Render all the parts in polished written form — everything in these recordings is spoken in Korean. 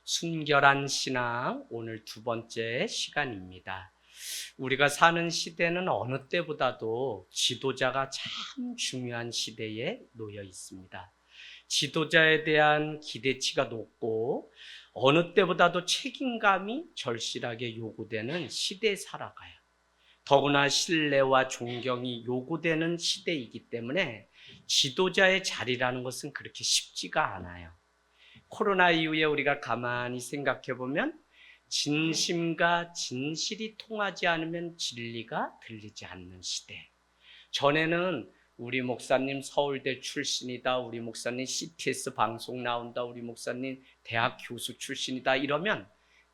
순결한 신앙 오늘 두 번째 시간입니다. 우리가 사는 시대는 어느 때보다도 지도자가 참 중요한 시대에 놓여 있습니다. 지도자에 대한 기대치가 높고 어느 때보다도 책임감이 절실하게 요구되는 시대에 살아가요. 더구나 신뢰와 존경이 요구되는 시대이기 때문에 지도자의 자리라는 것은 그렇게 쉽지가 않아요. 코로나 이후에 우리가 가만히 생각해 보면 진심과 진실이 통하지 않으면 진리가 들리지 않는 시대. 전에는 우리 목사님 서울대 출신이다, 우리 목사님 CTS 방송 나온다, 우리 목사님 대학 교수 출신이다 이러면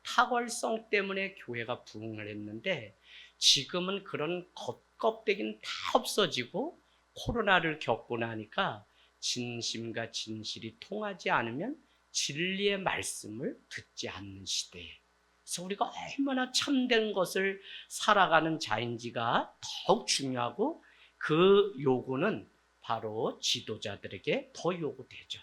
탁월성 때문에 교회가 부흥을 했는데, 지금은 그런 겉껍데기는 다 없어지고 코로나를 겪고 나니까 진심과 진실이 통하지 않으면 진리의 말씀을 듣지 않는 시대에, 그래서 우리가 얼마나 참된 것을 살아가는 자인지가 더욱 중요하고, 그 요구는 바로 지도자들에게 더 요구되죠.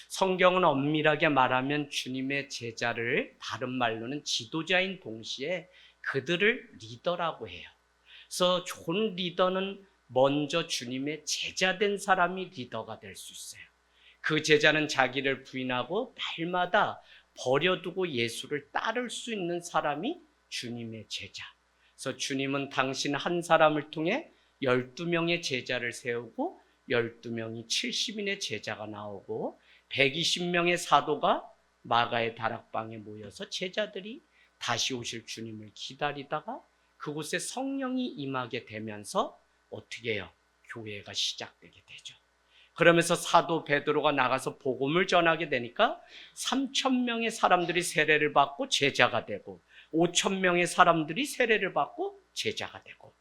성경은 엄밀하게 말하면 주님의 제자를 다른 말로는 지도자인 동시에 그들을 리더라고 해요. 그래서 좋은 리더는 먼저 주님의 제자된 사람이 리더가 될 수 있어요. 그 제자는 자기를 부인하고 날마다 버려두고 예수를 따를 수 있는 사람이 주님의 제자. 그래서 주님은 당신 한 사람을 통해 12명의 제자를 세우고 12명이 70인의 제자가 나오고 120명의 사도가 마가의 다락방에 모여서 제자들이 다시 오실 주님을 기다리다가 그곳에 성령이 임하게 되면서 어떻게 해요? 교회가 시작되게 되죠. 그러면서 사도 베드로가 나가서 복음을 전하게 되니까 3,000명의 사람들이 세례를 받고 제자가 되고 5,000명의 사람들이 세례를 받고 제자가 되고,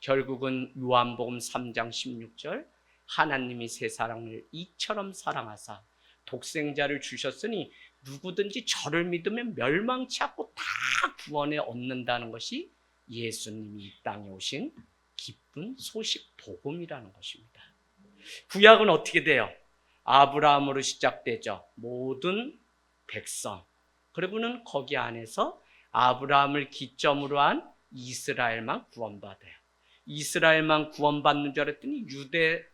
결국은 요한복음 3장 16절 하나님이 세상을 이처럼 사랑하사 독생자를 주셨으니 누구든지 저를 믿으면 멸망치 않고 다 구원에 얻는다는 것이 예수님이 이 땅에 오신 기쁜 소식 복음이라는 것입니다. 구약은 어떻게 돼요? 아브라함으로 시작되죠. 모든 백성. 그리고는 거기 안에서 아브라함을 기점으로 한 이스라엘만 구원받아요. 이스라엘만 구원받는 줄 알았더니 유대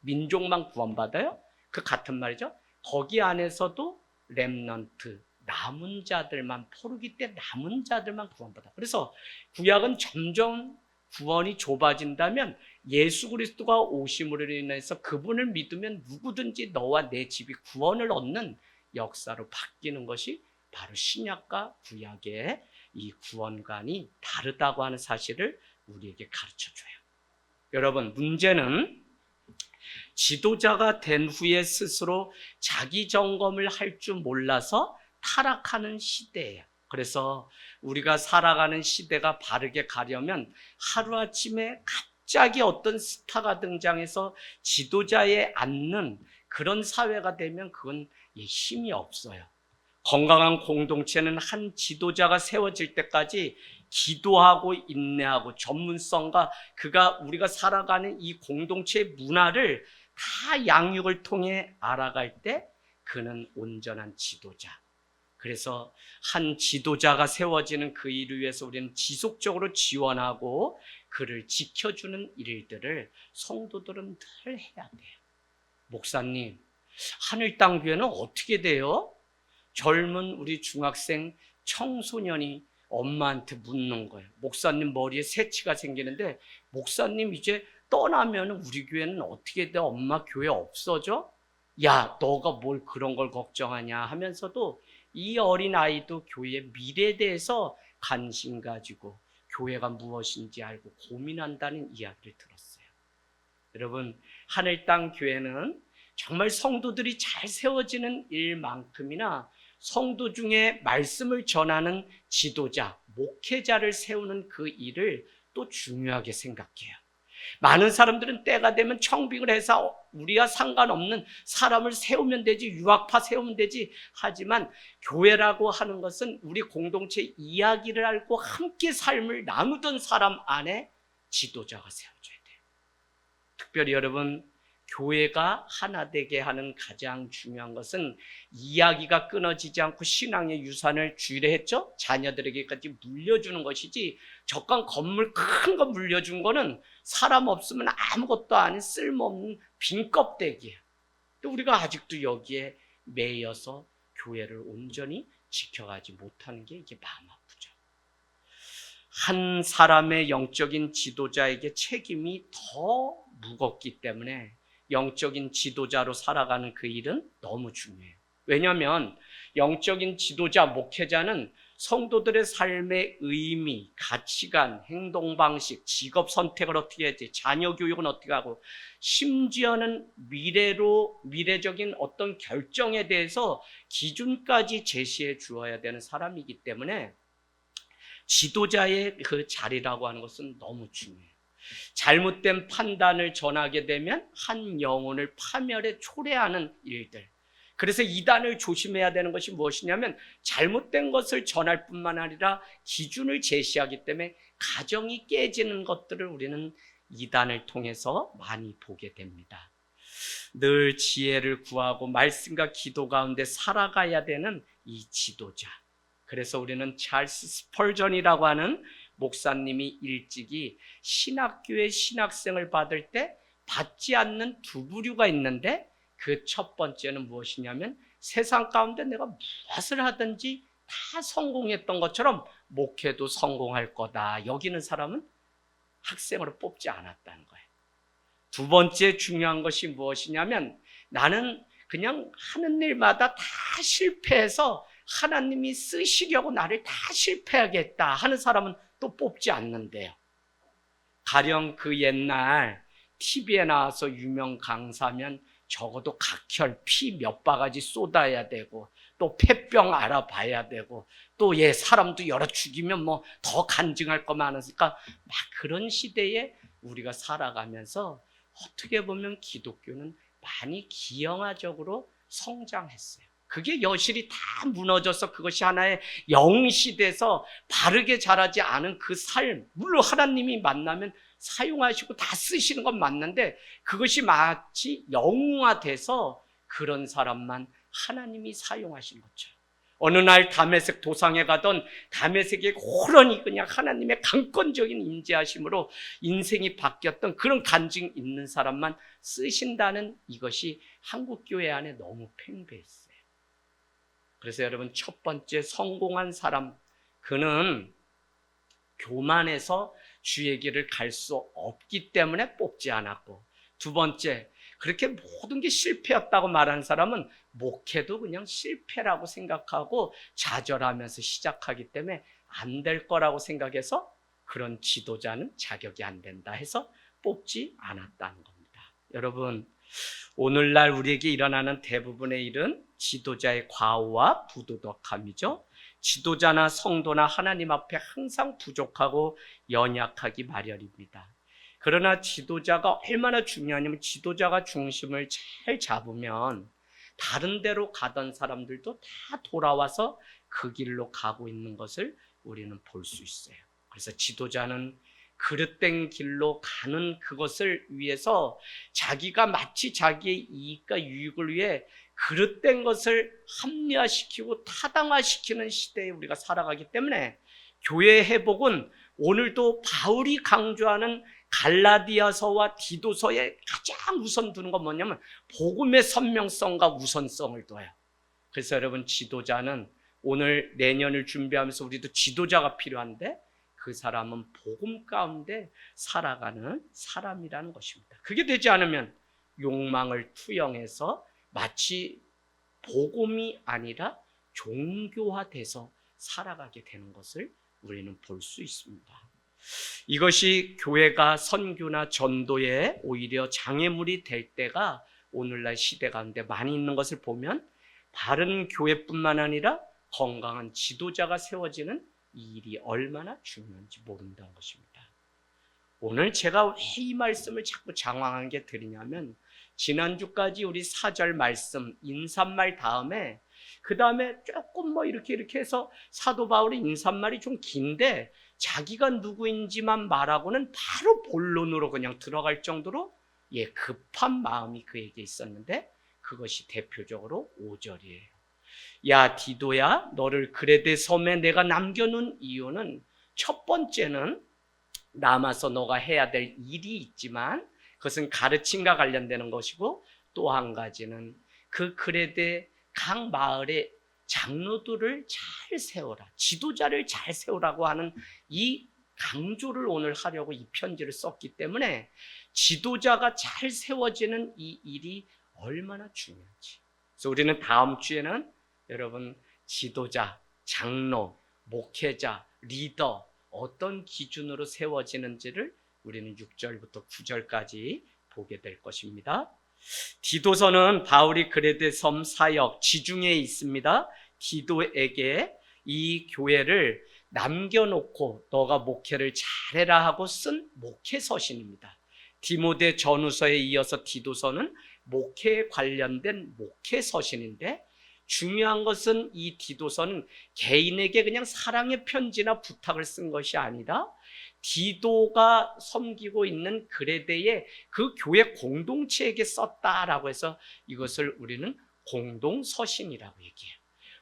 민족만 구원받아요? 그 같은 말이죠. 거기 안에서도 렘넌트, 남은 자들만, 포르기 때 남은 자들만 구원받아. 그래서 구약은 점점 구원이 좁아진다면 예수 그리스도가 오심으로 인해서 그분을 믿으면 누구든지 너와 내 집이 구원을 얻는 역사로 바뀌는 것이 바로 신약과 구약의 이 구원관이 다르다고 하는 사실을 우리에게 가르쳐줘요. 여러분, 문제는 지도자가 된 후에 스스로 자기 점검을 할 줄 몰라서 타락하는 시대예요. 그래서 우리가 살아가는 시대가 바르게 가려면 하루아침에 갑자기 어떤 스타가 등장해서 지도자에 앉는 그런 사회가 되면 그건 힘이 없어요. 건강한 공동체는 한 지도자가 세워질 때까지 기도하고 인내하고 전문성과 우리가 살아가는 이 공동체의 문화를 다 양육을 통해 알아갈 때 그는 온전한 지도자. 그래서 한 지도자가 세워지는 그 일을 위해서 우리는 지속적으로 지원하고 그를 지켜주는 일들을 성도들은 늘 해야 돼요. 목사님, 하늘땅교회는 어떻게 돼요? 젊은 우리 중학생 청소년이 엄마한테 묻는 거예요. 목사님 머리에 새치가 생기는데 목사님 이제 떠나면 우리 교회는 어떻게 돼? 엄마 교회 없어져? 야, 너가 뭘 그런 걸 걱정하냐 하면서도 이 어린아이도 교회의 미래에 대해서 관심 가지고 교회가 무엇인지 알고 고민한다는 이야기를 들었어요. 여러분, 하늘 땅 교회는 정말 성도들이 잘 세워지는 일만큼이나 성도 중에 말씀을 전하는 지도자, 목회자를 세우는 그 일을 또 중요하게 생각해요. 많은 사람들은 때가 되면 청빙을 해서 우리와 상관없는 사람을 세우면 되지, 유학파 세우면 되지 하지만 교회라고 하는 것은 우리 공동체 이야기를 알고 함께 삶을 나누던 사람 안에 지도자가 세워져야 돼요. 특별히 여러분, 교회가 하나 되게 하는 가장 중요한 것은 이야기가 끊어지지 않고 신앙의 유산을 주일에 했죠? 자녀들에게까지 물려주는 것이지, 저간 건물 큰 거 물려준 거는 사람 없으면 아무것도 아닌 쓸모없는 빈 껍데기예요. 또 우리가 아직도 여기에 매여서 교회를 온전히 지켜가지 못하는 게 이게 마음 아프죠. 한 사람의 영적인 지도자에게 책임이 더 무겁기 때문에 영적인 지도자로 살아가는 그 일은 너무 중요해요. 왜냐하면 영적인 지도자, 목회자는 성도들의 삶의 의미, 가치관, 행동 방식, 직업 선택을 어떻게 해야지, 자녀 교육은 어떻게 하고, 심지어는 미래적인 어떤 결정에 대해서 기준까지 제시해 주어야 되는 사람이기 때문에 지도자의 그 자리라고 하는 것은 너무 중요해요. 잘못된 판단을 전하게 되면 한 영혼을 파멸에 초래하는 일들. 그래서 이단을 조심해야 되는 것이 무엇이냐면, 잘못된 것을 전할 뿐만 아니라 기준을 제시하기 때문에 가정이 깨지는 것들을 우리는 이단을 통해서 많이 보게 됩니다. 늘 지혜를 구하고 말씀과 기도 가운데 살아가야 되는 이 지도자. 그래서 우리는 찰스 스펄전이라고 하는 목사님이 일찍이 신학교의 신학생을 받을 때 받지 않는 두 부류가 있는데, 그 첫 번째는 무엇이냐면, 세상 가운데 내가 무엇을 하든지 다 성공했던 것처럼 목회도 성공할 거다 여기는 사람은 학생으로 뽑지 않았다는 거예요. 두 번째 중요한 것이 무엇이냐면, 나는 그냥 하는 일마다 다 실패해서 하나님이 쓰시려고 나를 다 실패하겠다 하는 사람은 또 뽑지 않는데요. 가령 그 옛날 TV에 나와서 유명 강사면 적어도 각혈, 피 몇 바가지 쏟아야 되고, 또 폐병 알아봐야 되고, 또 사람도 여러 죽이면 뭐 더 간증할 거 많으니까, 막 그런 시대에 우리가 살아가면서 어떻게 보면 기독교는 많이 기형아적으로 성장했어요. 그게 여실히 다 무너져서 그것이 하나의 영시돼서 바르게 자라지 않은 그 삶, 물론 하나님이 만나면 사용하시고 다 쓰시는 건 맞는데, 그것이 마치 영웅화돼서 그런 사람만 하나님이 사용하신 것처럼, 어느 날 다메섹 도상에 가던 다메섹에 호련히 그냥 하나님의 강권적인 임재하심으로 인생이 바뀌었던 그런 간증 있는 사람만 쓰신다는 이것이 한국교회 안에 너무 팽배했어요. 그래서 여러분, 첫 번째 성공한 사람, 그는 교만해서 주의 길을 갈 수 없기 때문에 뽑지 않았고, 두 번째, 그렇게 모든 게 실패였다고 말하는 사람은 목회도 그냥 실패라고 생각하고 좌절하면서 시작하기 때문에 안 될 거라고 생각해서 그런 지도자는 자격이 안 된다 해서 뽑지 않았다는 겁니다. 여러분, 오늘날 우리에게 일어나는 대부분의 일은 지도자의 과오와 부도덕함이죠. 지도자나 성도나 하나님 앞에 항상 부족하고 연약하기 마련입니다. 그러나 지도자가 얼마나 중요하냐면, 지도자가 중심을 잘 잡으면 다른 데로 가던 사람들도 다 돌아와서 그 길로 가고 있는 것을 우리는 볼 수 있어요. 그래서 지도자는 그릇된 길로 가는 그것을 위해서 자기가 마치 자기의 이익과 유익을 위해 그릇된 것을 합리화시키고 타당화시키는 시대에 우리가 살아가기 때문에, 교회의 회복은 오늘도 바울이 강조하는 갈라디아서와 디도서에 가장 우선 두는 건 뭐냐면 복음의 선명성과 우선성을 둬요. 그래서 여러분, 지도자는 오늘 내년을 준비하면서 우리도 지도자가 필요한데, 그 사람은 복음 가운데 살아가는 사람이라는 것입니다. 그게 되지 않으면 욕망을 투영해서 마치 복음이 아니라 종교화돼서 살아가게 되는 것을 우리는 볼 수 있습니다. 이것이 교회가 선교나 전도에 오히려 장애물이 될 때가 오늘날 시대 가운데 많이 있는 것을 보면, 바른 교회뿐만 아니라 건강한 지도자가 세워지는 이 일이 얼마나 중요한지 모른다는 것입니다. 오늘 제가 왜 이 말씀을 자꾸 장황한 게 드리냐면, 지난주까지 우리 4절 말씀 인사말 다음에, 그 다음에 조금 이렇게 해서 사도 바울의 인사말이 좀 긴데, 자기가 누구인지만 말하고는 바로 본론으로 그냥 들어갈 정도로 급한 마음이 그에게 있었는데 그것이 대표적으로 5절이에요. 야 디도야, 너를 그레데 섬에 내가 남겨놓은 이유는 첫 번째는 남아서 너가 해야 될 일이 있지만 그것은 가르침과 관련되는 것이고, 또 한 가지는 그 그레데 각 마을의 장로들을 잘 세워라, 지도자를 잘 세우라고 하는 이 강조를 오늘 하려고 이 편지를 썼기 때문에 지도자가 잘 세워지는 이 일이 얼마나 중요한지. 그래서 우리는 다음 주에는 여러분 지도자, 장로, 목회자, 리더 어떤 기준으로 세워지는지를 우리는 6절부터 9절까지 보게 될 것입니다. 디도서는 바울이 그레데 섬 사역 지중해에 있습니다. 디도에게 이 교회를 남겨놓고 너가 목회를 잘해라 하고 쓴 목회서신입니다. 디모데 전후서에 이어서 디도서는 목회에 관련된 목회서신인데, 중요한 것은 이 디도서는 개인에게 그냥 사랑의 편지나 부탁을 쓴 것이 아니라 디도가 섬기고 있는 그레데의 그 교회 공동체에게 썼다라고 해서 이것을 우리는 공동서신이라고 얘기해요.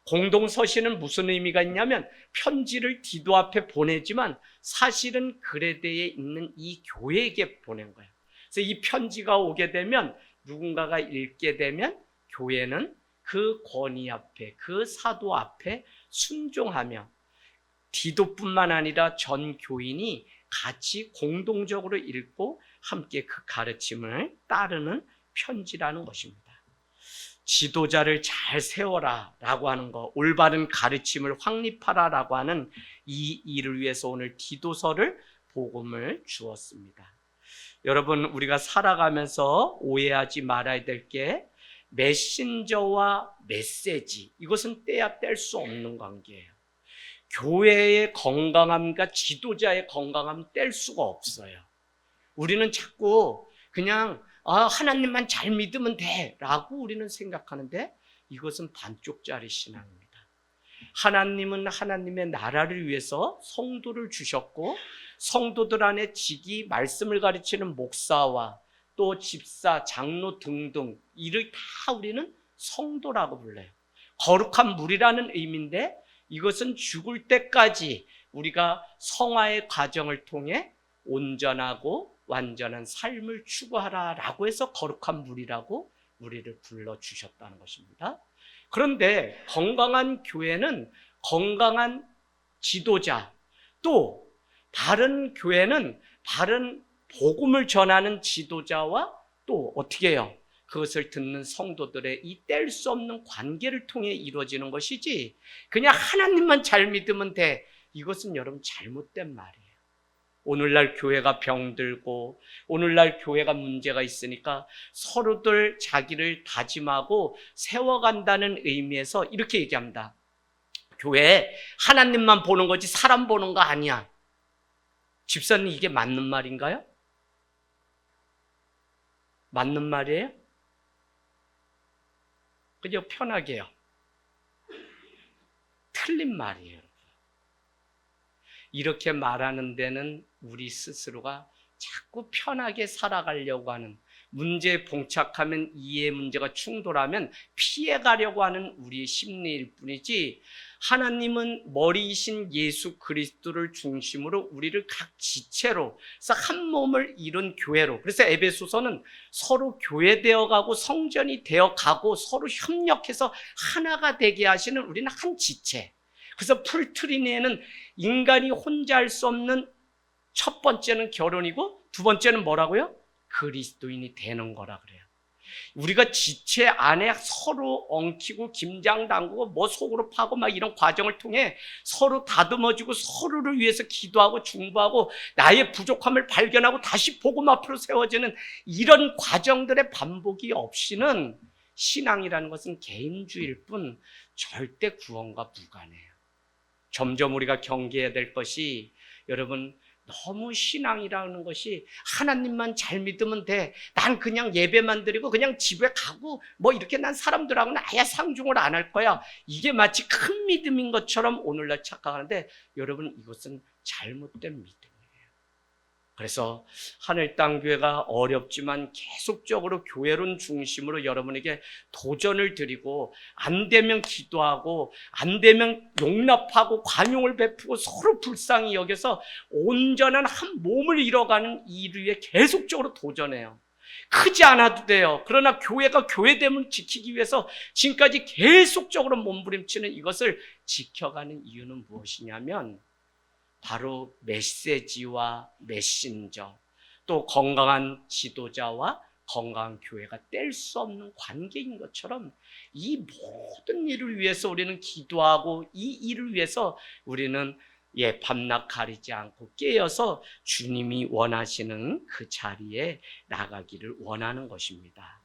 공동서신은 무슨 의미가 있냐면 편지를 디도 앞에 보내지만 사실은 그레데에 있는 이 교회에게 보낸 거예요. 그래서 이 편지가 오게 되면 누군가가 읽게 되면 교회는 그 권위 앞에, 그 사도 앞에 순종하며 디도뿐만 아니라 전 교인이 같이 공동적으로 읽고 함께 그 가르침을 따르는 편지라는 것입니다. 지도자를 잘 세워라 라고 하는 거, 올바른 가르침을 확립하라 라고 하는 이 일을 위해서 오늘 디도서를 복음을 주었습니다. 여러분, 우리가 살아가면서 오해하지 말아야 될 게 메신저와 메시지, 이것은 떼야 뗄 수 없는 관계예요. 교회의 건강함과 지도자의 건강함 뗄 수가 없어요. 우리는 자꾸 그냥 하나님만 잘 믿으면 돼 라고 우리는 생각하는데 이것은 반쪽짜리 신앙입니다. 하나님은 하나님의 나라를 위해서 성도를 주셨고, 성도들 안에 직이 말씀을 가르치는 목사와 또 집사, 장로 등등 이를 다 우리는 성도라고 불러요. 거룩한 물이라는 의미인데 이것은 죽을 때까지 우리가 성화의 과정을 통해 온전하고 완전한 삶을 추구하라라고 해서 거룩한 물이라고 우리를 불러주셨다는 것입니다. 그런데 건강한 교회는 건강한 지도자, 또 바른 교회는 바른 복음을 전하는 지도자와 또 어떻게 해요? 그것을 듣는 성도들의 이 뗄 수 없는 관계를 통해 이루어지는 것이지 그냥 하나님만 잘 믿으면 돼, 이것은 여러분 잘못된 말이에요. 오늘날 교회가 병들고 오늘날 교회가 문제가 있으니까 서로들 자기를 다짐하고 세워간다는 의미에서 이렇게 얘기합니다. 교회 하나님만 보는 거지 사람 보는 거 아니야. 집사님, 이게 맞는 말인가요? 맞는 말이에요? 그냥 편하게요. 틀린 말이에요. 이렇게 말하는 데는 우리 스스로가 자꾸 편하게 살아가려고 하는, 문제에 봉착하면 이해 문제가 충돌하면 피해가려고 하는 우리의 심리일 뿐이지, 하나님은 머리이신 예수 그리스도를 중심으로 우리를 각 지체로 그래서 한 몸을 이룬 교회로, 그래서 에베소서는 서로 교회되어가고 성전이 되어가고 서로 협력해서 하나가 되게 하시는, 우리는 한 지체. 그래서 풀트리니에는 인간이 혼자 할 수 없는 첫 번째는 결혼이고 두 번째는 뭐라고요? 그리스도인이 되는 거라 그래요. 우리가 지체 안에 서로 엉키고 김장담그고 뭐 속으로 파고 막 이런 과정을 통해 서로 다듬어주고 서로를 위해서 기도하고 중보하고 나의 부족함을 발견하고 다시 복음 앞으로 세워지는 이런 과정들의 반복이 없이는 신앙이라는 것은 개인주의일 뿐 절대 구원과 무관해요. 점점 우리가 경계해야 될 것이, 여러분, 너무 신앙이라는 것이 하나님만 잘 믿으면 돼, 난 그냥 예배만 드리고 그냥 집에 가고 뭐 이렇게 난 사람들하고는 아예 상종을 안 할 거야, 이게 마치 큰 믿음인 것처럼 오늘날 착각하는데 여러분, 이것은 잘못된 믿음이에요. 그래서 하늘 땅 교회가 어렵지만 계속적으로 교회론 중심으로 여러분에게 도전을 드리고, 안 되면 기도하고, 안 되면 용납하고 관용을 베푸고 서로 불쌍히 여겨서 온전한 한 몸을 이뤄가는 일 위에 계속적으로 도전해요. 크지 않아도 돼요. 그러나 교회가 교회됨을 지키기 위해서 지금까지 계속적으로 몸부림치는 이것을 지켜가는 이유는 무엇이냐면 바로 메시지와 메신저, 또 건강한 지도자와 건강한 교회가 뗄 수 없는 관계인 것처럼 이 모든 일을 위해서 우리는 기도하고, 이 일을 위해서 우리는 밤낮 가리지 않고 깨어서 주님이 원하시는 그 자리에 나가기를 원하는 것입니다.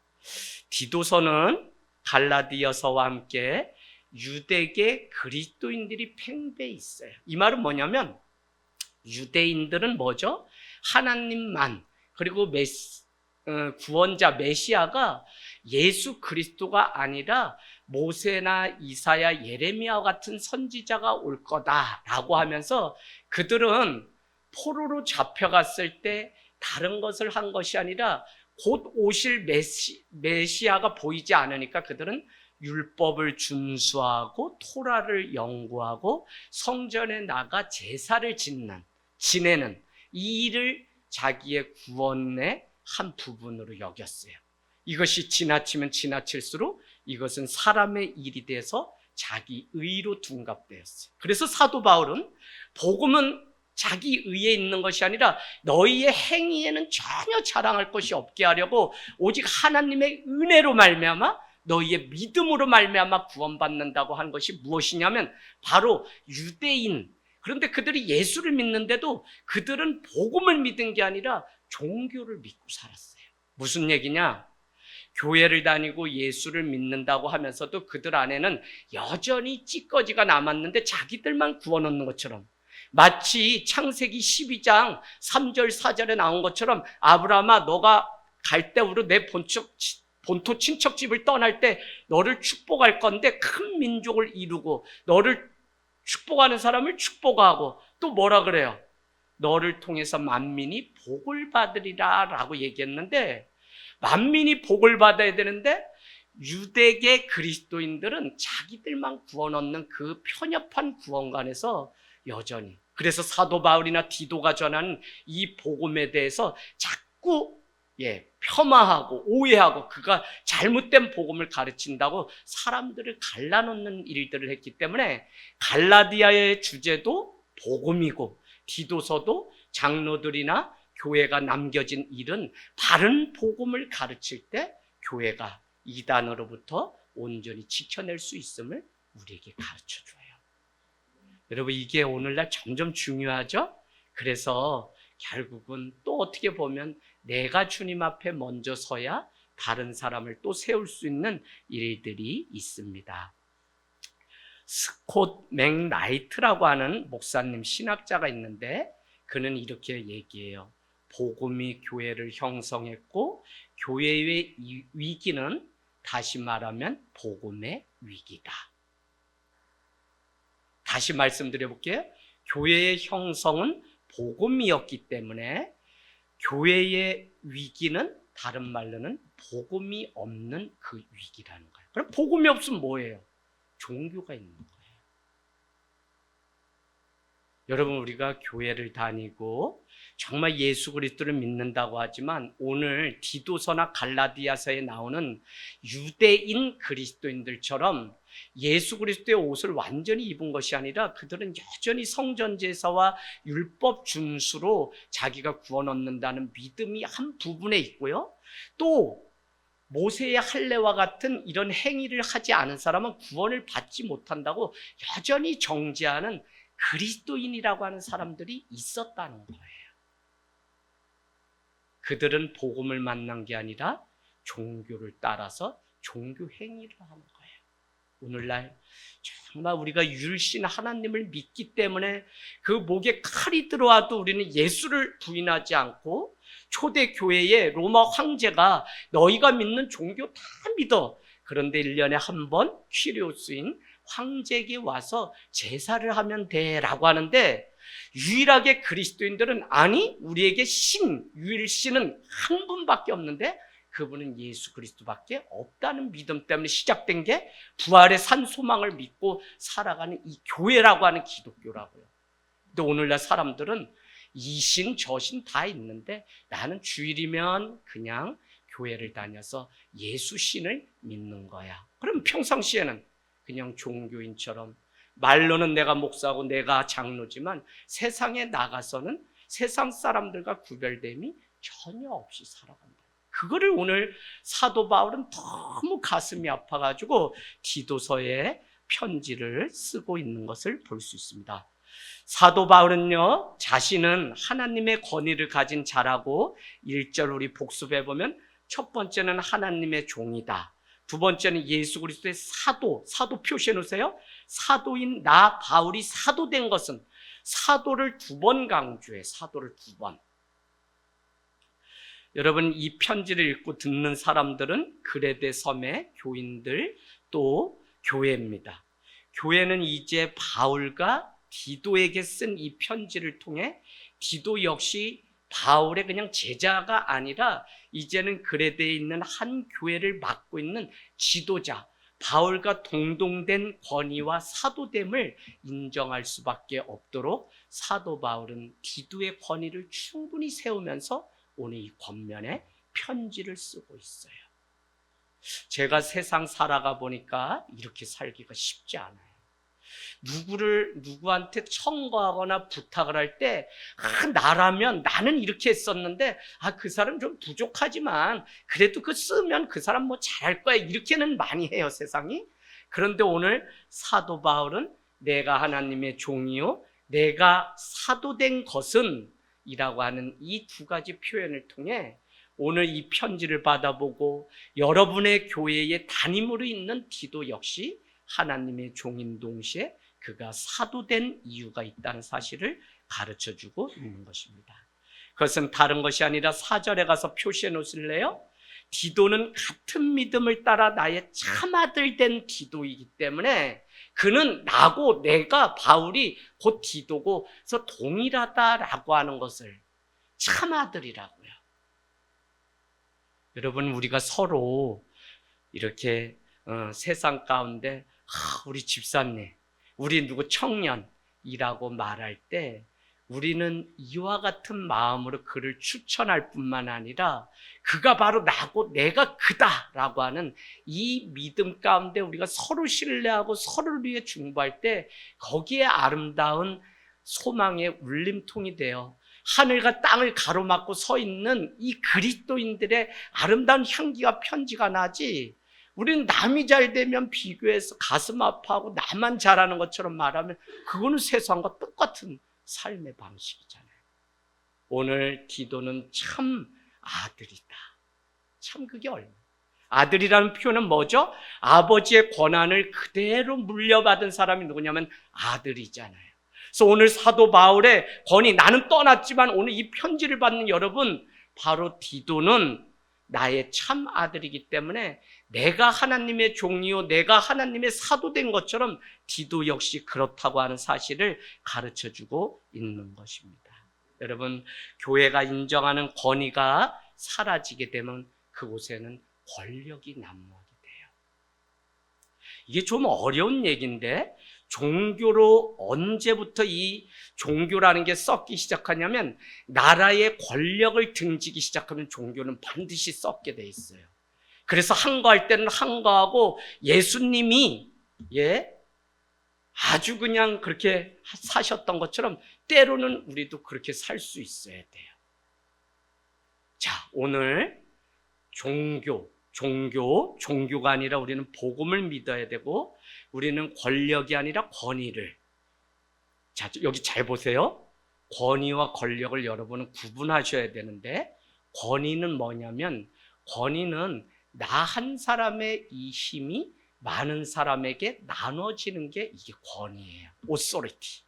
디도서는 갈라디아서와 함께 유대계 그리스도인들이 팽배해 있어요. 이 말은 뭐냐면 유대인들은 뭐죠? 하나님만, 그리고 구원자 메시아가 예수 그리스도가 아니라 모세나 이사야, 예레미야와 같은 선지자가 올 거다라고 하면서 그들은 포로로 잡혀갔을 때 다른 것을 한 것이 아니라 곧 오실 메시아가 보이지 않으니까 그들은 율법을 준수하고 토라를 연구하고 성전에 나가 제사를 지내는 이 일을 자기의 구원의 한 부분으로 여겼어요. 이것이 지나치면 지나칠수록 이것은 사람의 일이 돼서 자기 의로 둔갑되었어요. 그래서 사도 바울은 복음은 자기 의에 있는 것이 아니라 너희의 행위에는 전혀 자랑할 것이 없게 하려고 오직 하나님의 은혜로 말미암아 너희의 믿음으로 말미암아 구원받는다고 한 것이 무엇이냐면 바로 유대인, 그런데 그들이 예수를 믿는데도 그들은 복음을 믿은 게 아니라 종교를 믿고 살았어요. 무슨 얘기냐? 교회를 다니고 예수를 믿는다고 하면서도 그들 안에는 여전히 찌꺼기가 남았는데 자기들만 구원 얻는 것처럼, 마치 창세기 12장 3절 4절에 나온 것처럼 아브라함아 너가 갈대우로 내 본토 친척 집을 떠날 때 너를 축복할 건데 큰 민족을 이루고 너를 축복하는 사람을 축복하고 또 뭐라 그래요? 너를 통해서 만민이 복을 받으리라 라고 얘기했는데, 만민이 복을 받아야 되는데 유대계 그리스도인들은 자기들만 구원 얻는 그 편협한 구원관에서 여전히, 그래서 사도 바울이나 디도가 전하는 이 복음에 대해서 자꾸 폄하하고 오해하고 그가 잘못된 복음을 가르친다고 사람들을 갈라놓는 일들을 했기 때문에 갈라디아의 주제도 복음이고 디도서도 장로들이나 교회가 남겨진 일은 바른 복음을 가르칠 때 교회가 이단으로부터 온전히 지켜낼 수 있음을 우리에게 가르쳐줘요. 여러분, 이게 오늘날 점점 중요하죠? 그래서 결국은 또 어떻게 보면 내가 주님 앞에 먼저 서야 다른 사람을 또 세울 수 있는 일들이 있습니다. 스콧 맥라이트라고 하는 목사님, 신학자가 있는데 그는 이렇게 얘기해요. 복음이 교회를 형성했고 교회의 위기는 다시 말하면 복음의 위기다. 다시 말씀드려볼게요. 교회의 형성은 복음이었기 때문에 교회의 위기는 다른 말로는 복음이 없는 그 위기라는 거예요. 그럼 복음이 없으면 뭐예요? 종교가 있는 거예요. 여러분, 우리가 교회를 다니고 정말 예수 그리스도를 믿는다고 하지만 오늘 디도서나 갈라디아서에 나오는 유대인 그리스도인들처럼 예수 그리스도의 옷을 완전히 입은 것이 아니라 그들은 여전히 성전 제사와 율법 준수로 자기가 구원 얻는다는 믿음이 한 부분에 있고요. 또 모세의 할례와 같은 이런 행위를 하지 않은 사람은 구원을 받지 못한다고 여전히 정죄하는 그리스도인이라고 하는 사람들이 있었다는 거예요. 그들은 복음을 만난 게 아니라 종교를 따라서 종교 행위를 하는 거예요. 오늘날 정말 우리가 율신 하나님을 믿기 때문에 그 목에 칼이 들어와도 우리는 예수를 부인하지 않고, 초대교회의 로마 황제가 너희가 믿는 종교 다 믿어, 그런데 1년에 한 번 퀴리오스인 황제에게 와서 제사를 하면 돼 라고 하는데 유일하게 그리스도인들은 아니 우리에게 유일신은 한 분밖에 없는데 그분은 예수 그리스도밖에 없다는 믿음 때문에 시작된 게 부활의 산 소망을 믿고 살아가는 이 교회라고 하는 기독교라고요. 근데 오늘날 사람들은 이신 저신 다 있는데 나는 주일이면 그냥 교회를 다녀서 예수 신을 믿는 거야. 그럼 평상시에는 그냥 종교인처럼 말로는 내가 목사고 내가 장로지만 세상에 나가서는 세상 사람들과 구별됨이 전혀 없이 살아간다. 그거를 오늘 사도 바울은 너무 가슴이 아파가지고 디도서에 편지를 쓰고 있는 것을 볼 수 있습니다. 사도 바울은요, 자신은 하나님의 권위를 가진 자라고 1절 우리 복습해 보면 첫 번째는 하나님의 종이다. 두 번째는 예수 그리스도의 사도 표시해 놓으세요. 사도인 나 바울이 사도된 것은 사도를 2번 강조해. 사도를 2번. 여러분 이 편지를 읽고 듣는 사람들은 그레데 섬의 교인들 또 교회입니다. 교회는 이제 바울과 디도에게 쓴 이 편지를 통해 디도 역시 바울의 그냥 제자가 아니라 이제는 그레데에 있는 한 교회를 맡고 있는 지도자, 바울과 동동된 권위와 사도됨을 인정할 수밖에 없도록 사도 바울은 디도의 권위를 충분히 세우면서 오늘 이 권면에 편지를 쓰고 있어요. 제가 세상 살아가 보니까 이렇게 살기가 쉽지 않아요. 누구한테 청구하거나 부탁을 할 때, 나라면 나는 이렇게 했었는데, 그 사람 좀 부족하지만, 그래도 그 쓰면 그 사람 뭐 잘할 거야. 이렇게는 많이 해요, 세상이. 그런데 오늘 사도 바울은 내가 하나님의 종이요, 내가 사도된 것은 이라고 하는 이 2가지 표현을 통해 오늘 이 편지를 받아보고 여러분의 교회의 담임으로 있는 디도 역시 하나님의 종인 동시에 그가 사도된 이유가 있다는 사실을 가르쳐주고 있는 것입니다. 그것은 다른 것이 아니라 4절에 가서 표시해 놓으실래요? 디도는 같은 믿음을 따라 나의 참아들 된 디도이기 때문에 그는 나고 내가 바울이 곧 디도고 그래서 동일하다라고 하는 것을 참아들이라고요. 여러분 우리가 서로 이렇게 세상 가운데 우리 집사님, 우리 누구 청년이라고 말할 때 우리는 이와 같은 마음으로 그를 추천할 뿐만 아니라 그가 바로 나고 내가 그다라고 하는 이 믿음 가운데 우리가 서로 신뢰하고 서로를 위해 중보할 때 거기에 아름다운 소망의 울림통이 되어 하늘과 땅을 가로막고 서 있는 이 그리스도인들의 아름다운 향기가 편지가 나지, 우리는 남이 잘 되면 비교해서 가슴 아파하고 나만 잘하는 것처럼 말하면 그거는 세상과 똑같은 삶의 방식이잖아요. 오늘 디도는 참 아들이다. 참 그게 얼마나. 아들이라는 표현은 뭐죠? 아버지의 권한을 그대로 물려받은 사람이 누구냐면 아들이잖아요. 그래서 오늘 사도 바울의 권위, 나는 떠났지만 오늘 이 편지를 받는 여러분, 바로 디도는 나의 참 아들이기 때문에 내가 하나님의 종이요 내가 하나님의 사도된 것처럼 디도 역시 그렇다고 하는 사실을 가르쳐주고 있는 것입니다. 여러분, 교회가 인정하는 권위가 사라지게 되면 그곳에는 권력이 난무하게 돼요. 이게 좀 어려운 얘기인데, 종교로 언제부터 이 종교라는 게 썩기 시작하냐면 나라의 권력을 등지기 시작하면 종교는 반드시 썩게 돼 있어요. 그래서 항거할 때는 항거하고 예수님이 아주 그냥 그렇게 사셨던 것처럼 때로는 우리도 그렇게 살 수 있어야 돼요. 자, 오늘 종교가 아니라 우리는 복음을 믿어야 되고 우리는 권력이 아니라 권위를. 자, 여기 잘 보세요. 권위와 권력을 여러분은 구분하셔야 되는데, 권위는 뭐냐면 권위는 나 한 사람의 이 힘이 많은 사람에게 나눠지는 게 이게 권위예요. authority.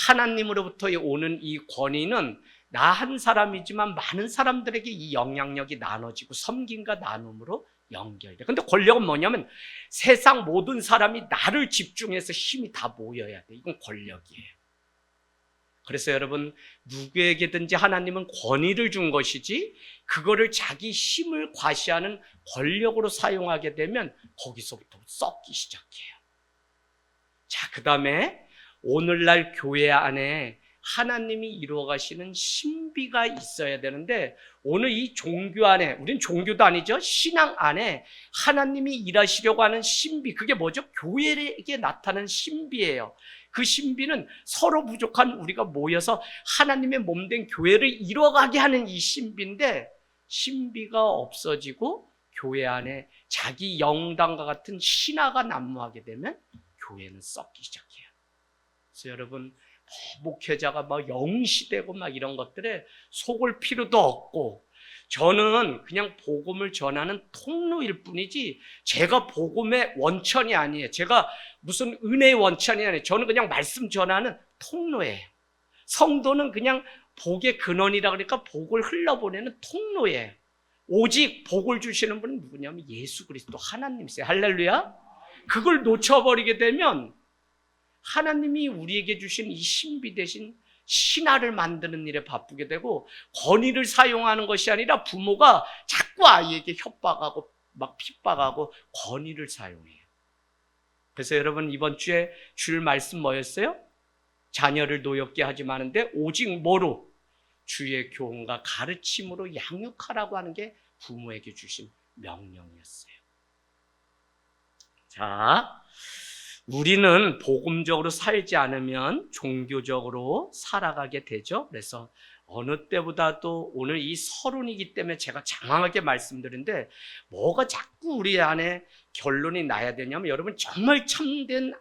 하나님으로부터 오는 이 권위는 나 한 사람이지만 많은 사람들에게 이 영향력이 나눠지고 섬김과 나눔으로 연결돼. 근데 권력은 뭐냐면 세상 모든 사람이 나를 집중해서 힘이 다 모여야 돼. 이건 권력이에요. 그래서 여러분, 누구에게든지 하나님은 권위를 준 것이지 그거를 자기 힘을 과시하는 권력으로 사용하게 되면 거기서부터 썩기 시작해요. 자, 그 다음에 오늘날 교회 안에 하나님이 이루어 가시는 신비가 있어야 되는데, 오늘 이 종교 안에, 우린 종교도 아니죠, 신앙 안에 하나님이 일하시려고 하는 신비, 그게 뭐죠? 교회에게 나타나는 신비예요. 그 신비는 서로 부족한 우리가 모여서 하나님의 몸된 교회를 이루어가게 하는 이 신비인데, 신비가 없어지고 교회 안에 자기 영당과 같은 신화가 난무하게 되면 교회는 썩기 시작해요. 그래서 여러분, 목회자가 막 영시되고 막 이런 것들에 속을 필요도 없고, 저는 그냥 복음을 전하는 통로일 뿐이지 제가 복음의 원천이 아니에요. 제가 무슨 은혜의 원천이 아니에요. 저는 그냥 말씀 전하는 통로예요. 성도는 그냥 복의 근원이라 그러니까 복을 흘러보내는 통로예요. 오직 복을 주시는 분은 누구냐면 예수 그리스도 하나님이세요. 할렐루야. 그걸 놓쳐버리게 되면 하나님이 우리에게 주신 이 신비 대신 신화를 만드는 일에 바쁘게 되고, 권위를 사용하는 것이 아니라 부모가 자꾸 아이에게 협박하고 막 핍박하고 권위를 사용해요. 그래서 여러분, 이번 주에 줄 말씀 뭐였어요? 자녀를 노엽게 하지 마는데 오직 뭐로? 주의 교훈과 가르침으로 양육하라고 하는 게 부모에게 주신 명령이었어요. 자, 우리는 복음적으로 살지 않으면 종교적으로 살아가게 되죠. 그래서 어느 때보다도 오늘 이 서론이기 때문에 제가 장황하게 말씀드리는데, 뭐가 자꾸 우리 안에 결론이 나야 되냐면, 여러분, 정말 참된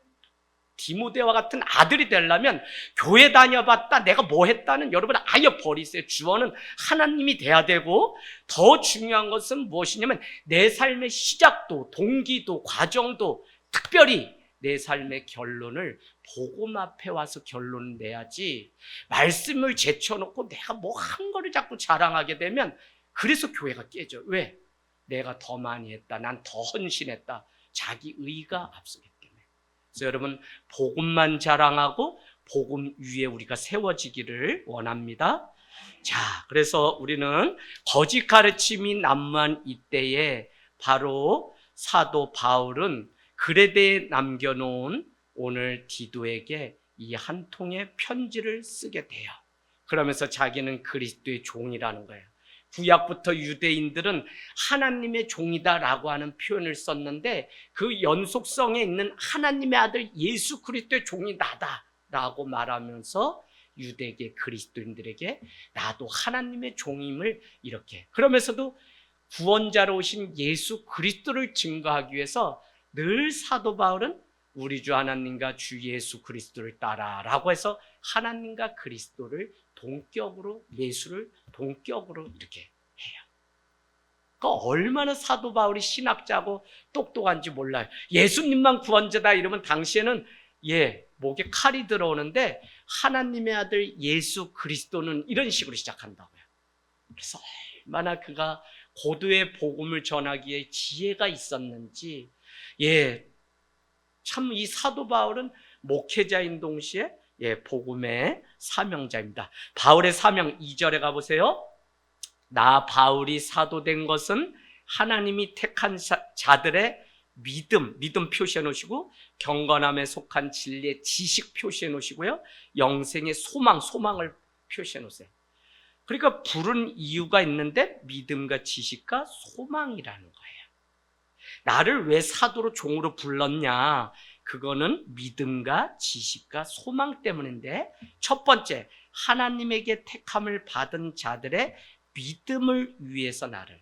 디모데와 같은 아들이 되려면 교회 다녀봤다, 내가 뭐 했다는 여러분 아예 버리세요. 주어는 하나님이 돼야 되고, 더 중요한 것은 무엇이냐면 내 삶의 시작도, 동기도, 과정도, 특별히 내 삶의 결론을 복음 앞에 와서 결론을 내야지, 말씀을 제쳐놓고 내가 뭐 한 거를 자꾸 자랑하게 되면 그래서 교회가 깨져. 왜? 내가 더 많이 했다, 난 더 헌신했다, 자기 의가 앞서기 때문에. 그래서 여러분, 복음만 자랑하고 복음 위에 우리가 세워지기를 원합니다. 자, 그래서 우리는 거짓 가르침이 난무한 이때에 바로 사도 바울은 그레데에 남겨놓은 오늘 디도에게 이 한 통의 편지를 쓰게 돼요. 그러면서 자기는 그리스도의 종이라는 거예요. 구약부터 유대인들은 하나님의 종이다라고 하는 표현을 썼는데, 그 연속성에 있는 하나님의 아들 예수 그리스도의 종이 나다라고 말하면서 유대계 그리스도인들에게 나도 하나님의 종임을 이렇게, 그러면서도 구원자로 오신 예수 그리스도를 증거하기 위해서 늘 사도 바울은 우리 주 하나님과 주 예수 그리스도를 따라라고 해서 하나님과 그리스도를 동격으로, 예수를 동격으로 이렇게 해요. 그러니까 얼마나 사도 바울이 신학자고 똑똑한지 몰라요. 예수님만 구원자다 이러면 당시에는 목에 칼이 들어오는데, 하나님의 아들 예수 그리스도는 이런 식으로 시작한다고요. 그래서 얼마나 그가 고도의 복음을 전하기에 지혜가 있었는지. 참 이 사도 바울은 목회자인 동시에 복음의 사명자입니다. 바울의 사명 2절에 가보세요. 나 바울이 사도된 것은 하나님이 택한 자들의 믿음 표시해 놓으시고, 경건함에 속한 진리의 지식 표시해 놓으시고요, 영생의 소망을 표시해 놓으세요. 그러니까 부른 이유가 있는데 믿음과 지식과 소망이라는 거예요. 나를 왜 사도로 종으로 불렀냐? 그거는 믿음과 지식과 소망 때문인데, 첫 번째, 하나님에게 택함을 받은 자들의 믿음을 위해서 나를,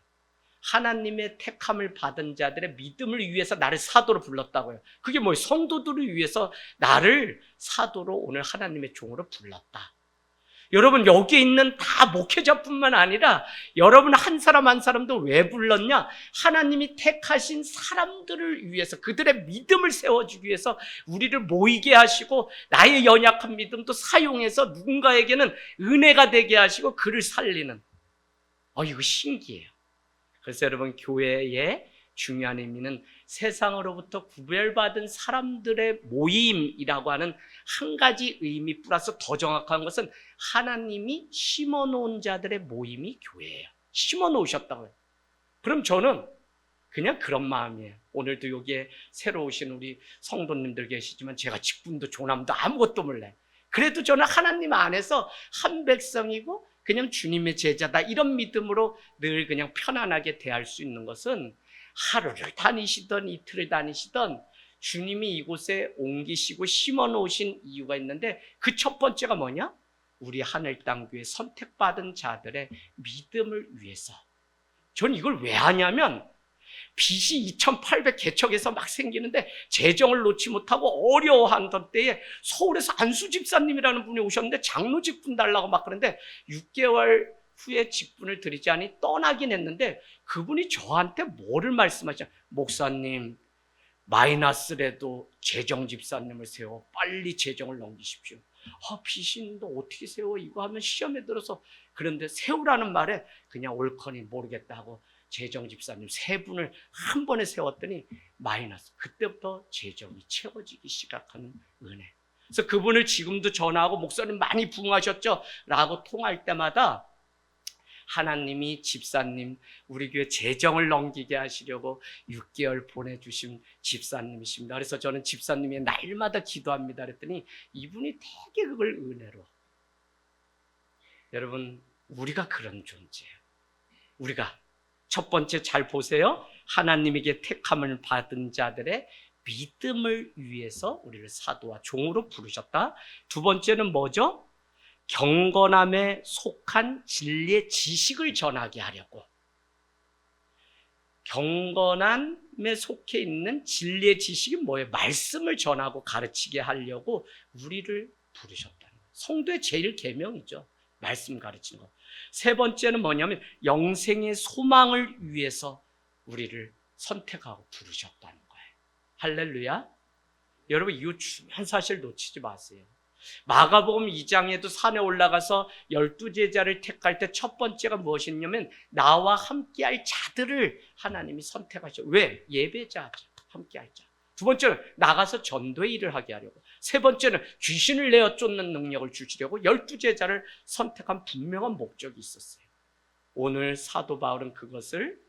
하나님의 택함을 받은 자들의 믿음을 위해서 나를 사도로 불렀다고요. 그게 뭐예요? 성도들을 위해서 나를 사도로 오늘 하나님의 종으로 불렀다. 여러분, 여기 있는 다 목회자뿐만 아니라 여러분 한 사람 한 사람도 왜 불렀냐? 하나님이 택하신 사람들을 위해서, 그들의 믿음을 세워주기 위해서 우리를 모이게 하시고, 나의 연약한 믿음도 사용해서 누군가에게는 은혜가 되게 하시고 그를 살리는, 이거 신기해요. 그래서 여러분, 교회의 중요한 의미는 세상으로부터 구별받은 사람들의 모임이라고 하는 한 가지 의미 플러스 더 정확한 것은 하나님이 심어놓은 자들의 모임이 교회예요. 심어놓으셨다고요. 그럼 저는 그냥 그런 마음이에요. 오늘도 여기에 새로 오신 우리 성도님들 계시지만 제가 직분도 조남도 아무것도 몰라요. 그래도 저는 하나님 안에서 한 백성이고 그냥 주님의 제자다, 이런 믿음으로 늘 그냥 편안하게 대할 수 있는 것은 하루를 다니시던 이틀을 다니시던 주님이 이곳에 옮기시고 심어 놓으신 이유가 있는데, 그 첫 번째가 뭐냐? 우리 하늘 땅 교회 선택받은 자들의 믿음을 위해서. 전 이걸 왜 하냐면 BC 2800 개척에서 막 생기는데 재정을 놓지 못하고 어려워하던 때에 서울에서 안수 집사님이라는 분이 오셨는데 장로 직분 달라고 막 그러는데 6개월 후에 직분을 드리지 않니 떠나긴 했는데, 그분이 저한테 뭐를 말씀하시냐? 목사님, 마이너스라도 재정 집사님을 세워 빨리 재정을 넘기십시오. BC님도 어떻게 세워? 이거 하면 시험에 들어서. 그런데 세우라는 말에 그냥 옳거니 모르겠다 하고 재정 집사님 3분을 한 번에 세웠더니 마이너스. 그때부터 재정이 채워지기 시작하는 은혜. 그래서 그분을 지금도 전화하고 목사님 많이 부흥하셨죠? 라고 통화할 때마다 하나님이 집사님, 우리 교회 재정을 넘기게 하시려고 6개월 보내주신 집사님이십니다. 그래서 저는 집사님이 날마다 기도합니다. 그랬더니 이분이 되게 그걸 은혜로. 여러분, 우리가 그런 존재예요. 우리가 첫 번째 잘 보세요. 하나님에게 택함을 받은 자들의 믿음을 위해서 우리를 사도와 종으로 부르셨다. 두 번째는 뭐죠? 경건함에 속한 진리의 지식을 전하게 하려고. 경건함에 속해 있는 진리의 지식이 뭐예요? 말씀을 전하고 가르치게 하려고 우리를 부르셨다는 거예요. 성도의 제일 계명이죠. 말씀 가르치는 거. 세 번째는 뭐냐면 영생의 소망을 위해서 우리를 선택하고 부르셨다는 거예요. 할렐루야. 여러분, 이 중요한 사실 놓치지 마세요. 마가복음 2장에도 산에 올라가서 12제자를 택할 때 첫 번째가 무엇이냐면 나와 함께할 자들을 하나님이 선택하셔. 왜? 예배자, 함께할 자. 두 번째는 나가서 전도의 일을 하게 하려고. 세 번째는 귀신을 내어 쫓는 능력을 주시려고 12제자를 선택한 분명한 목적이 있었어요. 오늘 사도 바울은 그것을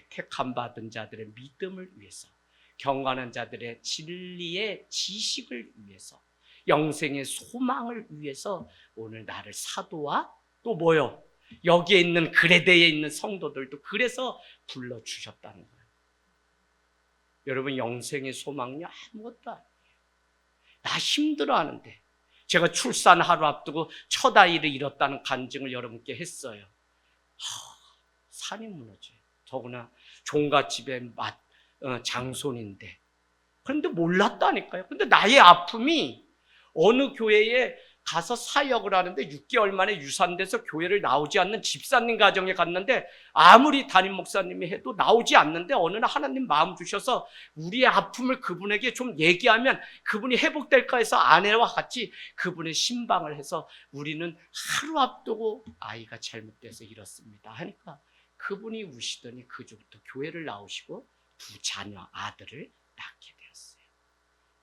택함 받은 자들의 믿음을 위해서, 경건한 자들의 진리의 지식을 위해서, 영생의 소망을 위해서 오늘 나를 사도와 또 뭐요? 여기에 있는 그레데에 있는 성도들도 그래서 불러주셨다는 거예요. 여러분, 영생의 소망이 아무것도 아니에요. 나 힘들어하는데, 제가 출산 하루 앞두고 첫 아이를 잃었다는 간증을 여러분께 했어요. 산이 무너져요. 더구나 종갓집의 장손인데. 그런데 몰랐다니까요. 근데 나의 아픔이 어느 교회에 가서 사역을 하는데 6개월 만에 유산돼서 교회를 나오지 않는 집사님 가정에 갔는데, 아무리 담임 목사님이 해도 나오지 않는데 어느 날 하나님 마음 주셔서 우리의 아픔을 그분에게 좀 얘기하면 그분이 회복될까 해서 아내와 같이 그분의 신방을 해서 우리는 하루 앞두고 아이가 잘못돼서 이렇습니다 하니까 그분이 우시더니 그 주부터 교회를 나오시고 2 자녀 아들을 낳게 되었어요.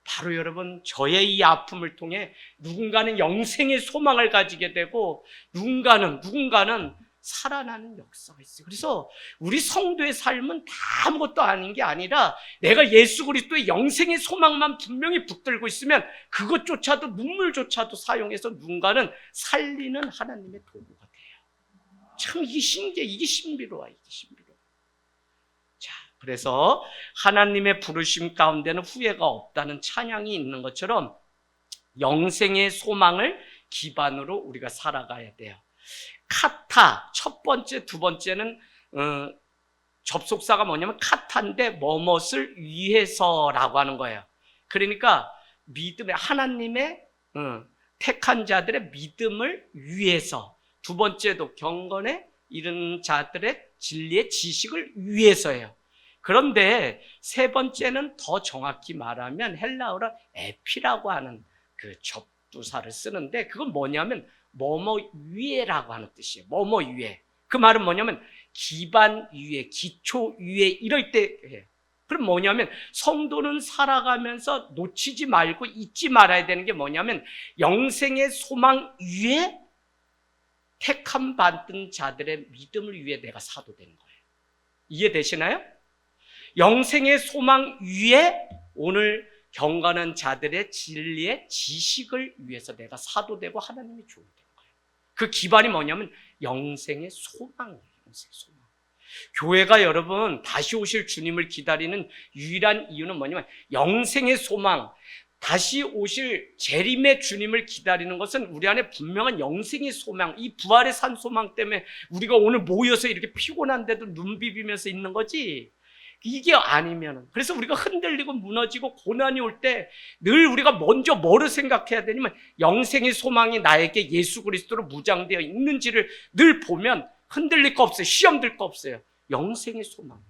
바로 여러분, 저의 이 아픔을 통해 누군가는 영생의 소망을 가지게 되고 누군가는 살아나는 역사가 있어요. 그래서 우리 성도의 삶은 다 아무것도 아닌 게 아니라 내가 예수 그리스도의 영생의 소망만 분명히 붙들고 있으면 그것조차도, 눈물조차도 사용해서 누군가는 살리는 하나님의 도구가 돼요. 참 이게 신비로워. 자, 그래서 하나님의 부르심 가운데는 후회가 없다는 찬양이 있는 것처럼 영생의 소망을 기반으로 우리가 살아가야 돼요. 카타, 첫 번째, 두 번째는 접속사가 카타인데 뭐뭇을 위해서라고 하는 거예요. 그러니까 믿음의, 하나님의 택한 자들의 믿음을 위해서. 두 번째도 경건에 이른 자들의 진리의 지식을 위해서예요. 그런데 세 번째는 더 정확히 말하면 헬라어로 에피라고 하는 그 접두사를 쓰는데, 그건 뭐냐면 뭐뭐 위에라고 하는 뜻이에요. 뭐뭐 위에. 그 말은 뭐냐면 기반 위에, 기초 위에 이럴 때 해요. 그럼 뭐냐면 성도는 살아가면서 놓치지 말고 잊지 말아야 되는 게 뭐냐면 영생의 소망 위에 택함 받은 자들의 믿음을 위해 내가 사도되는 거예요. 이해되시나요? 영생의 소망 위에 오늘 경건한 자들의 진리의 지식을 위해서 내가 사도되고 하나님이 주어야 되는 거예요. 그 기반이 뭐냐면 영생의 소망이에요. 영생의 소망. 교회가 여러분 다시 오실 주님을 기다리는 유일한 이유는 뭐냐면 영생의 소망, 다시 오실 재림의 주님을 기다리는 것은 우리 안에 분명한 영생의 소망, 이 부활의 산 소망 때문에 우리가 오늘 모여서 이렇게 피곤한데도 눈 비비면서 있는 거지. 이게 아니면, 그래서 우리가 흔들리고 무너지고 고난이 올 때 늘 우리가 먼저 뭐를 생각해야 되냐면 영생의 소망이 나에게 예수 그리스도로 무장되어 있는지를 늘 보면 흔들릴 거 없어요. 시험 들 거 없어요. 영생의 소망.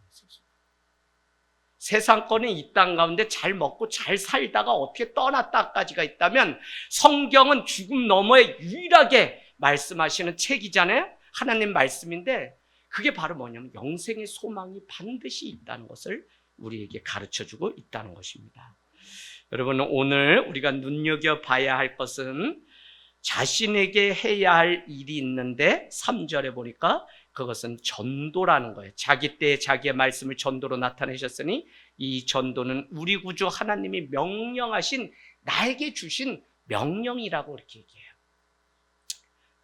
세상 거는 이 땅 가운데 잘 먹고 잘 살다가 어떻게 떠났다까지가 있다면 성경은 죽음 너머에 유일하게 말씀하시는 책이잖아요. 하나님 말씀인데 그게 바로 뭐냐면 영생의 소망이 반드시 있다는 것을 우리에게 가르쳐주고 있다는 것입니다. 여러분, 오늘 우리가 눈여겨봐야 할 것은 자신에게 해야 할 일이 있는데 3절에 보니까 그것은 전도라는 거예요. 자기 때에 자기의 말씀을 전도로 나타내셨으니 이 전도는 우리 구주 하나님이 명령하신 나에게 주신 명령이라고 이렇게 얘기해요.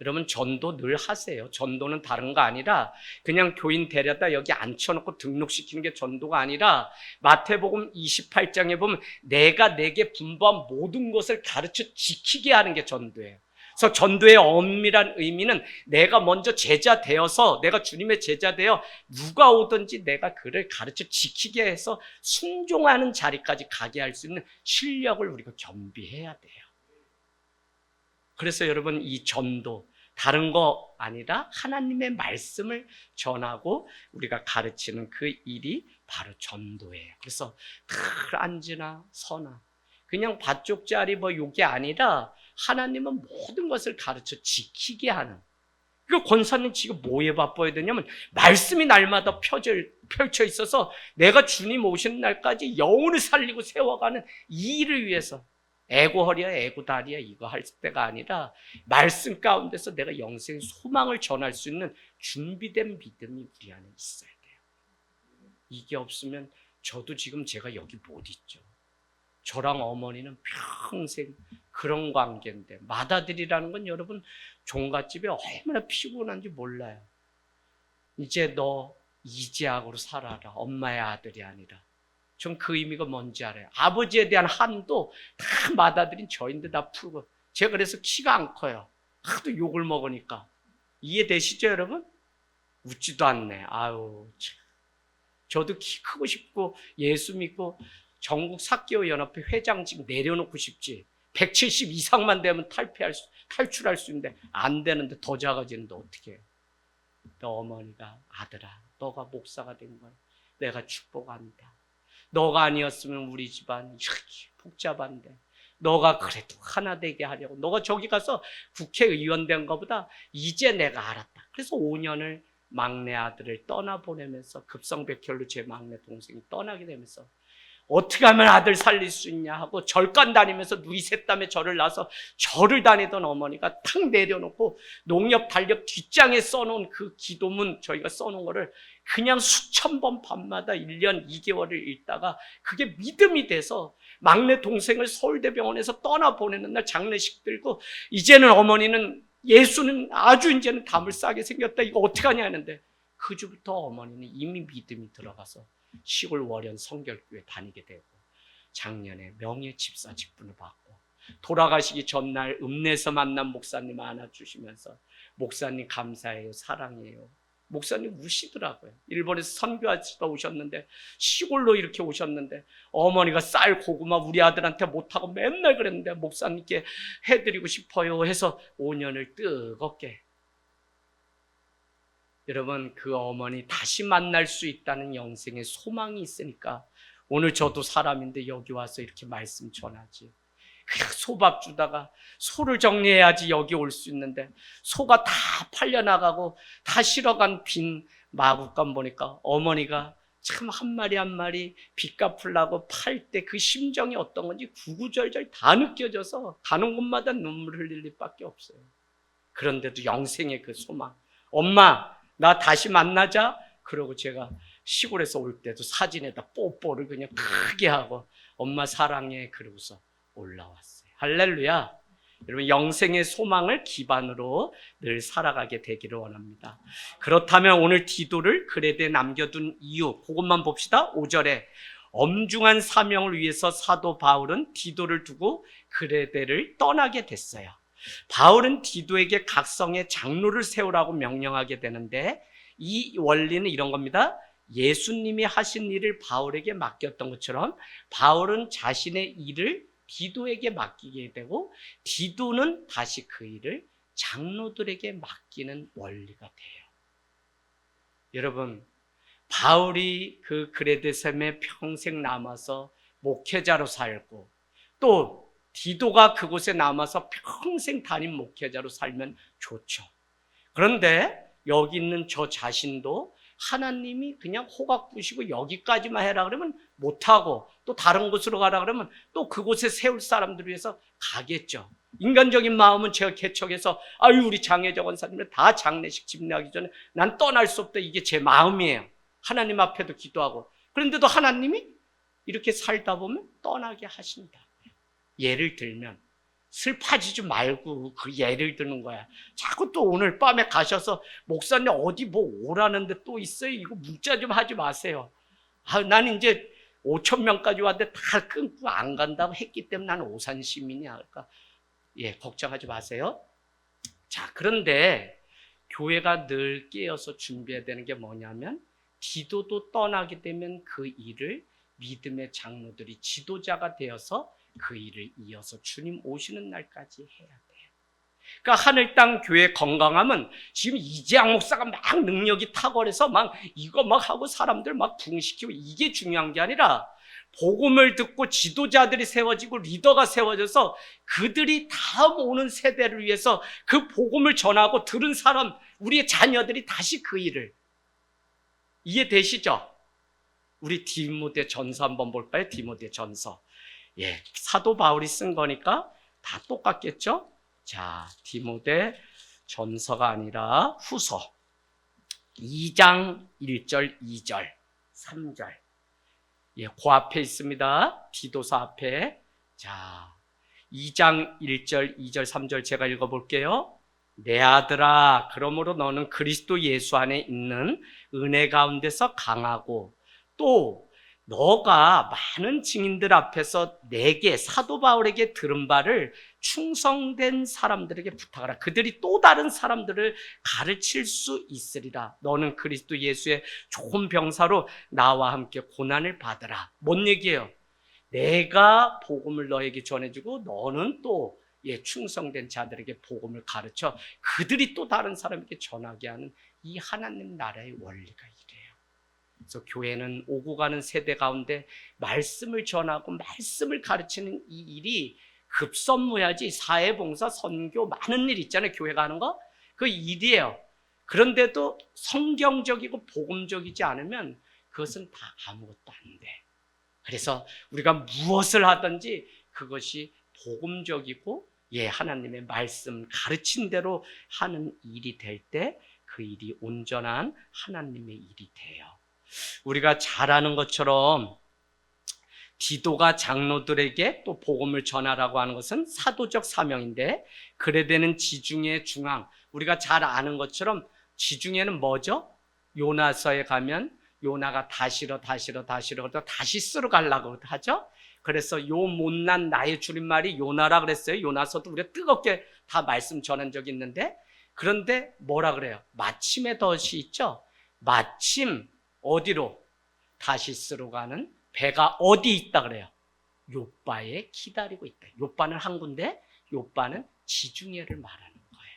여러분, 전도 늘 하세요. 전도는 다른 거 아니라 그냥 교인 데려다 여기 앉혀놓고 등록시키는 게 전도가 아니라 마태복음 28장에 보면 내가 내게 분부한 모든 것을 가르쳐 지키게 하는 게 전도예요. 그래서 전도의 엄밀한 의미는 내가 먼저 제자 되어서 내가 주님의 제자 되어 누가 오든지 내가 그를 가르쳐 지키게 해서 순종하는 자리까지 가게 할 수 있는 실력을 우리가 겸비해야 돼요. 그래서 여러분, 이 전도 다른 거 아니라 하나님의 말씀을 전하고 우리가 가르치는 그 일이 바로 전도예요. 그래서 늘 앉으나 서나 그냥 밭쪽자리 뭐 요게 아니라 하나님은 모든 것을 가르쳐 지키게 하는. 그 권사님 지금 뭐에 바빠야 되냐면 말씀이 날마다 펼쳐 있어서 내가 주님 오시는 날까지 영혼을 살리고 세워가는 이 일을 위해서 애고 허리야 애고 다리야 이거 할 때가 아니라 말씀 가운데서 내가 영생의 소망을 전할 수 있는 준비된 믿음이 우리 안에 있어야 돼요. 이게 없으면 저도 지금 제가 여기 못 있죠. 저랑 어머니는 평생 그런 관계인데 맏아들이라는 건 여러분 종갓집에 얼마나 피곤한지 몰라요. 이제 너 이제하고로 살아라. 엄마의 아들이 아니라. 전 그 의미가 뭔지 알아요. 아버지에 대한 한도 다 맏아들인 저인데 다 풀고. 제가 그래서 키가 안 커요. 하도 욕을 먹으니까. 이해되시죠 여러분? 웃지도 않네. 아유 참. 저도 키 크고 싶고 예수 믿고 전국 사개오 연합회 회장직 내려놓고 싶지. 170 이상만 되면 탈출할 수 있는데 안 되는데 더 작아지는데 어떻게 해요? 너 어머니가 아들아 너가 목사가 된 거야. 내가 축복한다. 너가 아니었으면 우리 집안 이렇게 복잡한데 너가 그래도 하나 되게 하려고 너가 저기 가서 국회의원 된 것보다 이제 내가 알았다. 그래서 5년을 막내 아들을 떠나보내면서 급성백혈로 제 막내 동생이 떠나게 되면서 어떻게 하면 아들 살릴 수 있냐 하고 절간 다니면서 누이 셋담에 절을 나서 절을 다니던 어머니가 탁 내려놓고 농협 달력 뒷장에 써놓은 그 기도문 저희가 써놓은 거를 그냥 수천 번 밤마다 1년 2개월을 읽다가 그게 믿음이 돼서 막내 동생을 서울대병원에서 떠나보내는 날 장례식 들고 이제는 어머니는 예수는 아주 이제는 담을 싸게 생겼다 이거 어떡하냐 하는데 그 주부터 어머니는 이미 믿음이 들어가서 시골 월연 성결교회 다니게 되고 작년에 명예 집사 직분을 받고 돌아가시기 전날 읍내에서 만난 목사님 안아주시면서 목사님 감사해요 사랑해요 목사님 우시더라고요. 일본에서 선교하시다 오셨는데 시골로 이렇게 오셨는데 어머니가 쌀 고구마 우리 아들한테 못하고 맨날 그랬는데 목사님께 해드리고 싶어요 해서 5년을 뜨겁게 여러분 그 어머니 다시 만날 수 있다는 영생의 소망이 있으니까 오늘 저도 사람인데 여기 와서 이렇게 말씀 전하지. 그냥 소밥 주다가 소를 정리해야지 여기 올 수 있는데 소가 다 팔려나가고 다 실어간 빈 마구간 보니까 어머니가 참 한 마리 한 마리 빚 갚으려고 팔 때 그 심정이 어떤 건지 구구절절 다 느껴져서 가는 곳마다 눈물 흘릴 일밖에 없어요. 그런데도 영생의 그 소망, 엄마 나 다시 만나자. 그러고 제가 시골에서 올 때도 사진에다 뽀뽀를 그냥 크게 하고 엄마 사랑해 그러고서 올라왔어요. 할렐루야. 여러분 영생의 소망을 기반으로 늘 살아가게 되기를 원합니다. 그렇다면 오늘 디도를 그레데에 남겨둔 이유 그것만 봅시다. 5절에 엄중한 사명을 위해서 사도 바울은 디도를 두고 그레데를 떠나게 됐어요. 바울은 디도에게 각성의 장로를 세우라고 명령하게 되는데 이 원리는 이런 겁니다. 예수님이 하신 일을 바울에게 맡겼던 것처럼 바울은 자신의 일을 디도에게 맡기게 되고 디도는 다시 그 일을 장로들에게 맡기는 원리가 돼요. 여러분 바울이 그 그레데 섬에 평생 남아서 목회자로 살고 또 디도가 그곳에 남아서 평생 담임 목회자로 살면 좋죠. 그런데 여기 있는 저 자신도 하나님이 그냥 호각 부시고 여기까지만 해라 그러면 못하고 또 다른 곳으로 가라 그러면 또 그곳에 세울 사람들을 위해서 가겠죠. 인간적인 마음은 제가 개척해서 아유 우리 장혜정 원사님을 다 장례식 집례하기 전에 난 떠날 수 없다 이게 제 마음이에요. 하나님 앞에도 기도하고 그런데도 하나님이 이렇게 살다 보면 떠나게 하신다. 예를 들면 슬퍼지지 말고 그 예를 드는 거야. 자꾸 또 오늘 밤에 가셔서 목사님 어디 뭐 오라는데 또 있어요. 이거 문자 좀 하지 마세요. 나는 이제 5,000명까지 왔는데 다 끊고 안 간다고 했기 때문에 나는 오산 시민이야. 그러니까 걱정하지 마세요. 자, 그런데 교회가 늘 깨어서 준비해야 되는 게 뭐냐면 디도도 떠나게 되면 그 일을 믿음의 장로들이 지도자가 되어서 그 일을 이어서 주님 오시는 날까지 해야 돼요. 그러니까 하늘 땅 교회 건강함은 지금 이재학 목사가 막 능력이 탁월해서 막 이거 막 하고 사람들 막 부흥시키고 이게 중요한 게 아니라 복음을 듣고 지도자들이 세워지고 리더가 세워져서 그들이 다음 오는 세대를 위해서 그 복음을 전하고 들은 사람 우리의 자녀들이 다시 그 일을 이해되시죠? 우리 디모데 전서 한번 볼까요? 디모데 전서. 사도 바울이 쓴 거니까 다 똑같겠죠? 자, 디모데 전서가 아니라 후서 2장 1절, 2절, 3절. 그 앞에 있습니다. 디도서 앞에. 자, 2장 1절, 2절, 3절 제가 읽어볼게요. 내 아들아, 그러므로 너는 그리스도 예수 안에 있는 은혜 가운데서 강하고 또 너가 많은 증인들 앞에서 내게 사도 바울에게 들은 바를 충성된 사람들에게 부탁하라. 그들이 또 다른 사람들을 가르칠 수 있으리라. 너는 그리스도 예수의 좋은 병사로 나와 함께 고난을 받으라. 뭔 얘기예요? 내가 복음을 너에게 전해주고 너는 또 충성된 자들에게 복음을 가르쳐 그들이 또 다른 사람에게 전하게 하는 이 하나님 나라의 원리가 이래요. 그래서 교회는 오고 가는 세대 가운데 말씀을 전하고 말씀을 가르치는 이 일이 급선무야지 사회봉사, 선교 많은 일 있잖아요. 교회가 하는 거. 그 일이에요. 그런데도 성경적이고 복음적이지 않으면 그것은 다 아무것도 안 돼. 그래서 우리가 무엇을 하든지 그것이 복음적이고 하나님의 말씀 가르친 대로 하는 일이 될 때 그 일이 온전한 하나님의 일이 돼요. 우리가 잘 아는 것처럼 디도가 장로들에게 또 복음을 전하라고 하는 것은 사도적 사명인데 그레데는 지중해 중앙, 우리가 잘 아는 것처럼 지중해는 뭐죠? 요나서에 가면 요나가 다시러 다시스로 가려고 하죠. 그래서 요 못난 나의 줄임말이 요나라 그랬어요. 요나서도 우리가 뜨겁게 다 말씀 전한 적이 있는데 그런데 뭐라 그래요? 마침의 덫이 있죠. 마침 어디로? 다시스로 가는 배가 어디 있다 그래요? 요빠에 기다리고 있다. 요빠는 한 군데, 요빠는 지중해를 말하는 거예요.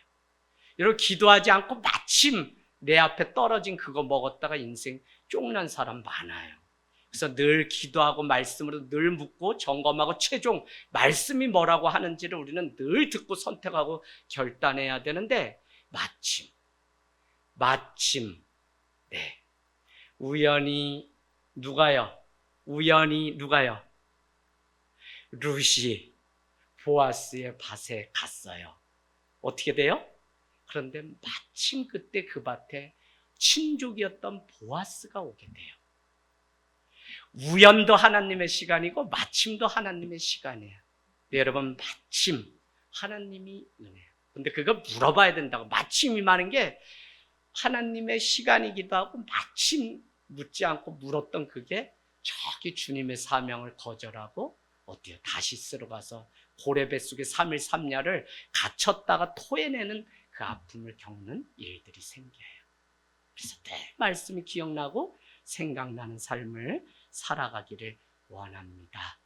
여러분 기도하지 않고 마침 내 앞에 떨어진 그거 먹었다가 인생 쫑난 사람 많아요. 그래서 늘 기도하고 말씀으로 늘 묻고 점검하고 최종 말씀이 뭐라고 하는지를 우리는 늘 듣고 선택하고 결단해야 되는데 마침 네. 우연히 누가요? 우연히 누가요? 룻이 보아스의 밭에 갔어요. 어떻게 돼요? 그런데 마침 그때 그 밭에 친족이었던 보아스가 오게 돼요. 우연도 하나님의 시간이고 마침도 하나님의 시간이에요. 네, 여러분, 마침 하나님이 은혜예요. 근데 그거 물어봐야 된다고. 마침이 많은 게 하나님의 시간이기도 하고 마침 묻지 않고 물었던 그게 저기 주님의 사명을 거절하고 어때요? 다시 쓰러 가서 고래 뱃속에 3일 3야를 갇혔다가 토해내는 그 아픔을 겪는 일들이 생겨요. 그래서 늘 말씀이 기억나고 생각나는 삶을 살아가기를 원합니다.